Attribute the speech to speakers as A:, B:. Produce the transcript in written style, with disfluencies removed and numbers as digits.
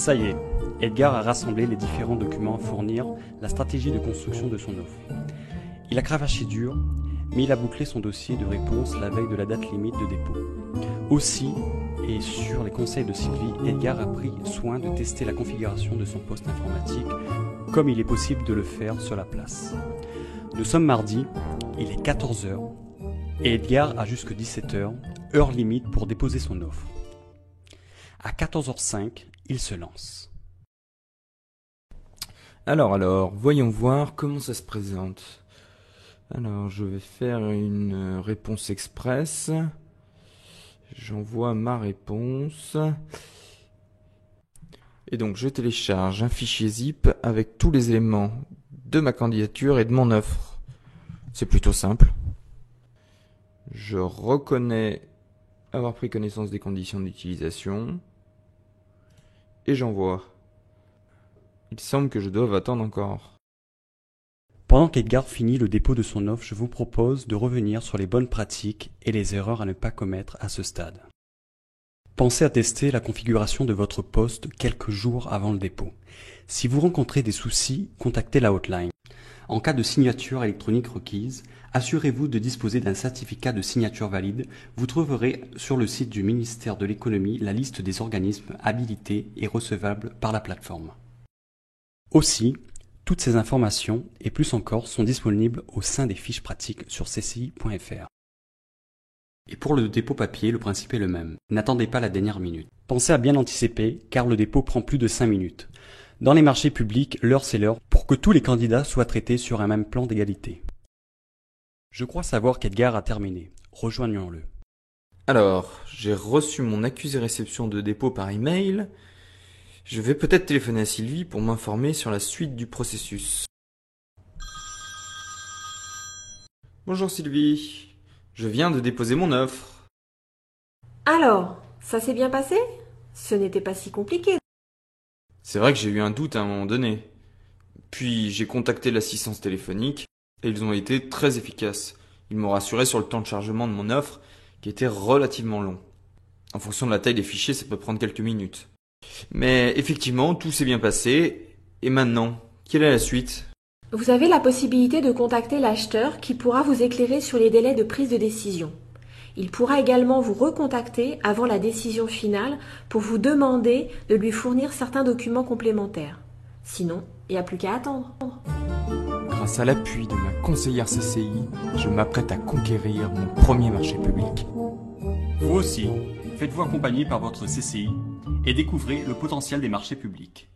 A: Ça y est, Edgar a rassemblé les différents documents à fournir la stratégie de construction de son offre. Il a cravaché dur, mais il a bouclé son dossier de réponse la veille de la date limite de dépôt. Aussi, et sur les conseils de Sylvie, Edgar a pris soin de tester la configuration de son poste informatique, comme il est possible de le faire sur la place. Nous sommes mardi, il est 14h, et Edgar a jusque 17h, heure limite pour déposer son offre. À 14h05, il se lance.
B: Alors, voyons voir comment ça se présente. Alors, je vais faire une réponse express. J'envoie ma réponse. Et donc, je télécharge un fichier zip avec tous les éléments de ma candidature et de mon offre. C'est plutôt simple. Je reconnais avoir pris connaissance des conditions d'utilisation. Et j'envoie. Il semble que je doive attendre encore.
A: Pendant qu'Edgar finit le dépôt de son offre, je vous propose de revenir sur les bonnes pratiques et les erreurs à ne pas commettre à ce stade. Pensez à tester la configuration de votre poste quelques jours avant le dépôt. Si vous rencontrez des soucis, contactez la hotline. En cas de signature électronique requise, assurez-vous de disposer d'un certificat de signature valide. Vous trouverez sur le site du ministère de l'Économie la liste des organismes habilités et recevables par la plateforme. Aussi, toutes ces informations et plus encore sont disponibles au sein des fiches pratiques sur cci.fr. Et pour le dépôt papier, le principe est le même. N'attendez pas la dernière minute. Pensez à bien anticiper car le dépôt prend plus de 5 minutes. Dans les marchés publics, l'heure c'est l'heure pour que tous les candidats soient traités sur un même plan d'égalité. Je crois savoir qu'Edgar a terminé. Rejoignons-le.
B: Alors, j'ai reçu mon accusé-réception de dépôt par email. Je vais peut-être téléphoner à Sylvie pour m'informer sur la suite du processus. Bonjour Sylvie, je viens de déposer mon offre.
C: Alors, ça s'est bien passé? Ce n'était pas si compliqué.
B: C'est vrai que j'ai eu un doute à un moment donné. Puis j'ai contacté l'assistance téléphonique et ils ont été très efficaces. Ils m'ont rassuré sur le temps de chargement de mon offre qui était relativement long. En fonction de la taille des fichiers, ça peut prendre quelques minutes. Mais effectivement, tout s'est bien passé. Et maintenant, quelle est la suite?
C: Vous avez la possibilité de contacter l'acheteur qui pourra vous éclairer sur les délais de prise de décision. Il pourra également vous recontacter avant la décision finale pour vous demander de lui fournir certains documents complémentaires. Sinon, il n'y a plus qu'à attendre.
D: Grâce à l'appui de ma conseillère CCI, je m'apprête à conquérir mon premier marché public.
A: Vous aussi, faites-vous accompagner par votre CCI et découvrez le potentiel des marchés publics.